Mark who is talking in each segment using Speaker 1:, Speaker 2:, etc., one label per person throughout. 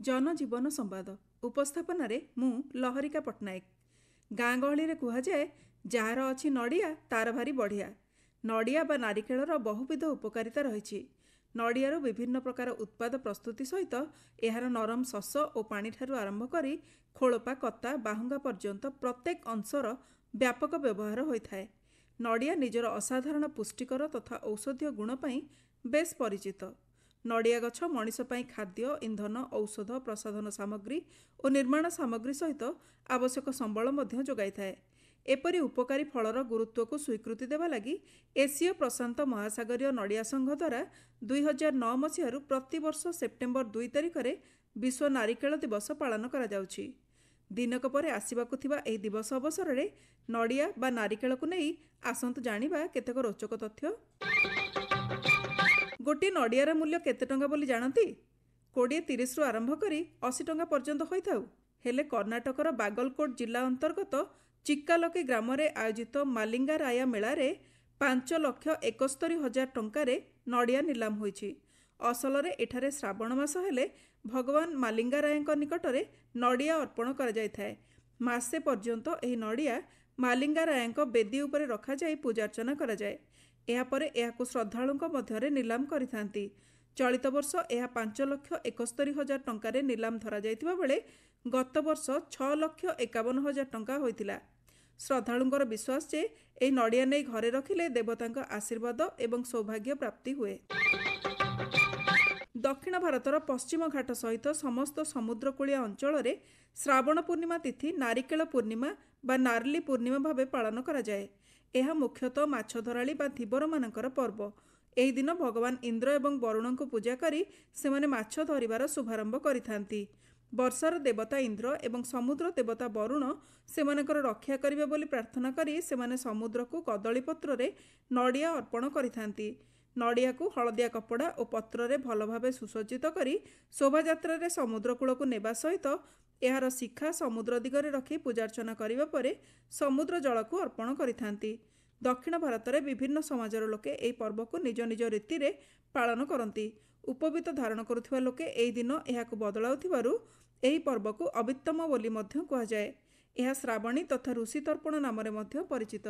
Speaker 1: जनजीवन संवाद उपस्थापन मु लहरिका पट्टनायक। गाँ गहली कहुए जार अच्छी नड़िया तार भारी बढ़िया। नड़िया बा नारिकेलर बहुविध उपकारिता रही। नड़ियार विभिन्न प्रकार उत्पाद प्रस्तुति सहित यार नरम शस और पानी ठारू आरंभ करी खोलपा कता बाहुंगा पर्यंत प्रत्येक अंशर व्यापक व्यवहार होता है। नड़िया निजर असाधारण पुष्टिकर तथा औषधीय गुण पाई बेस परिचित। नड़िया गछ मनीष पाई खाद्य इंधन औषध प्रसाधन सामग्री और निर्माण सामग्री सहित आवश्यक संबल मध्य जोगाई थाए। एपरी उपकारी फलर गुरुत्व को स्वीकृति देवा लगी एसीय प्रशांत महासागरीय नड़िया संघ द्वारा 2009 मसीह प्रतिवर्ष सेप्टेम्बर 2 तारिख में विश्व नारिकेल दिवस पालन करा जाउछि। दिनक परे आसिबाकु थिबा एही दिवस अवसर में नड़िया बा नारिकेल को नहीं आसंतु जानिबा केतेक रोचक तथ्य। गोटे नड़ियार मूल्य केते टंका बोली जानती? 20-30 रु आरंभ करी 80 टंका पर्यंत होइथाउ। हेले कर्णाटकर बागलकोट जिला अंतर्गत चिक्कालकी ग्राम रे आयोजित मालिंगा राया मेला रे 5,71,000 टंकारे नड़िया निलाम होइछि। असल रे एठारे श्रावण मास हेले भगवान मालिंगा रायଙ୍କ निकटरे नड़िया अर्पण करा जायथाए। मासे पर्यंत एही नड़िया मालिंगा रायଙ୍କ बेदी उपरे रखा जाय पूजार्चना करा जाय। एहापरे एहाकु श्रद्धालुଙ୍କ मध्यरे निलाम करिथांती। चलित वर्ष यह 5,71,000 टंकारे निलाम धरा जायतिबा बेले गत वर्ष 6,51,000 टंका होइतिला। श्रद्धालुंकर विश्वास जे एही नड़िया नै घरे रखिले देवतांक आशीर्वाद एवं सौभाग्य प्राप्ति हुए। दक्षिण भारतर पश्चिम घाट सहित समस्त समुद्रकूलीय अंचल रे श्रावण पूर्णिमा तिथि नारिकेल पूर्णिमा बा नारली पूर्णिमा भावे पालन करा जाए। यह मुख्यतः माछ धराली बा धीवर मानकर पर्व। एही दिन भगवान इंद्र एवं वरुण को पूजा करी सेमाने माछ धरिबार शुभारंभ करिथांती। वर्षार देवता इंद्र एवं समुद्र देवता वरुण सेमानकर रक्षा करिबे बोली प्रार्थना करी सेमाने समुद्र को कदली पत्र रे नड़िया अर्पण करिथांती। नड़िया को हलदिया कपड़ा और पत्र रे भल भावे सुसज्जित करी शोभायात्रा रे समुद्र कूल को नेबा सहित यार शिखा समुद्र दिगरे रखी पूजार्चना करिबा परे समुद्र जल को अर्पण करिथांती। दक्षिण भारत में विभिन्न समाजर लोके एही पर्व को निज निज रीति रे पालन करती। उपवीत धारण करुथिबा लोके एही दिन एहाकु बदलाउथिबारु एही पर्व को अवित्तम बोली मध्य कहा जाए। यह श्रावणी तथा ऋषि तर्पण नाम रे मध्य परिचित।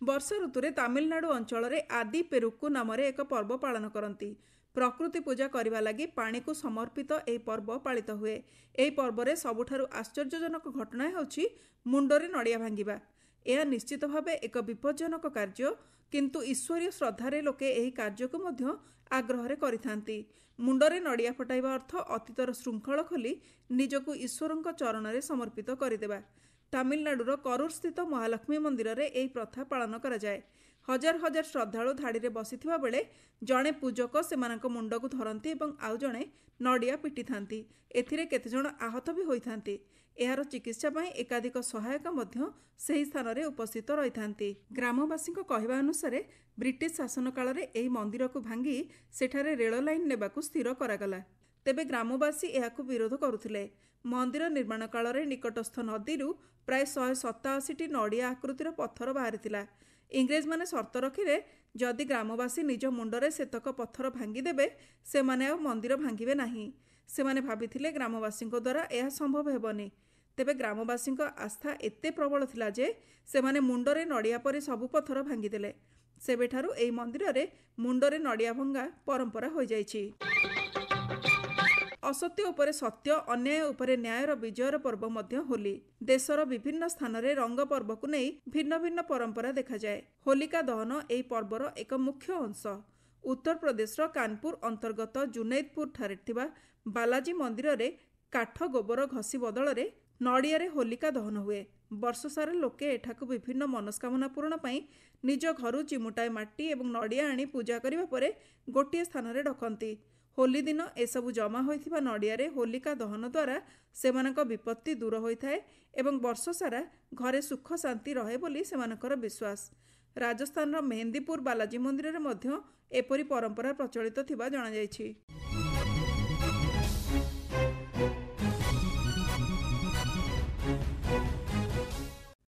Speaker 1: वर्षा ऋतुरे तमिलनाडु अंचल रे आदि पेरुक्कु नाम रे एक पर्व पालन करती। प्रकृति पूजा करने लगी पानी को समर्पित एही पर्व पालित हुए। एही पर्व रे सबुठारु आश्चर्यजनक घटना हेउछि मुंडरे नड़िया भांगिबा। यह निश्चित भावे एक विपज्जनक कार्य, किंतु ईश्वरीय श्रद्धारे लोके एही कार्य को मध्य आग्रह करिथांती। मुंडरे नड़िया फटाइबा अर्थ अतीतर श्रृंखल खोली निजको ईश्वरଙ୍କ चरणरे समर्पित करिदेबा। तमिलनाडुर करूर स्थित महालक्ष्मी मंदिर रे एही प्रथा पालन करा जाए। हजार हजार श्रद्धालु धाड़ी बसिथिबा बेले जड़े पूजक सेमानक मुंड को धरती एवं आउ जड़े नड़िया पिटी थांती। एथिरे केतेजण आहत भी होइथांती। एहार चिकित्सा पाई एकाधिक सहायक मध्य सही स्थान रे उपस्थित रही थांती। ग्रामवासी कहवा अनुसार ब्रिटिश शासन काल रे एही मंदिर को भांगी सेठारे रेल लाइन नेबाकू स्थिर करागला। तेबे ग्रामवासी एहाकू विरोध करुथिले। मंदिर निर्माण काल रे निकटस्थ नदीरू प्राय 187टी नड़िया आकृतिर पत्थर बाहरिथिला। इंग्रेज माने शर्त रखिले जदि ग्रामवासी निज मुंडरे सेतक पत्थर भांगीदेवे सेमाने आ मंदिर भांगिबे नाही। सेमाने भाबिथिले ग्रामवासीଙ୍କ द्वारा यह संभव हेबनी। तेबे ग्रामवासीଙ୍କ आस्था एते प्रबल थिला जे सेमाने मुंडरे नड़िया परि सबु पत्थर भांगीदेले। सेबेठारु एही मंदिर रे मुंडरे नड़िया भंगा परंपरा होई जाइछि। असत्य उपरे सत्य, अन्याय उपरे न्यायर विजयर पर्व मध्य होली। देशर विभिन्न स्थान रे रंग पर्व को नहीं भिन्न भिन्न परंपरा देखा जाए। होलिका दहन एही पर्वर एक मुख्य अंश। उत्तर प्रदेश कानपुर अंतर्गत जुनैदपुर ठारे थिबा बालाजी मंदिर रे काठ गोबर घसी बदल रे नड़िया रे होलिका दहन हुए। वर्ष सारा लोके एठाकु विभिन्न मनस्कामना पूर्ण पाई निज घरु चिमुटाए माटी एवं नड़िया आनी पूजा करिबा परे गोटिए स्थान रे रखंती। होली दिन एसबु जमा होइथिबा नड़िया रे होलिका दहन द्वारा सेमानक विपत्ति दूर होइथाए एवं वर्ष सारा घरे सुख शांति रहे बोली सेमानकर विश्वास। राजस्थान मेहंदीपुर बालाजी मंदिर रे मध्य एपरी परंपरा प्रचलित थिबा जणा जायछि।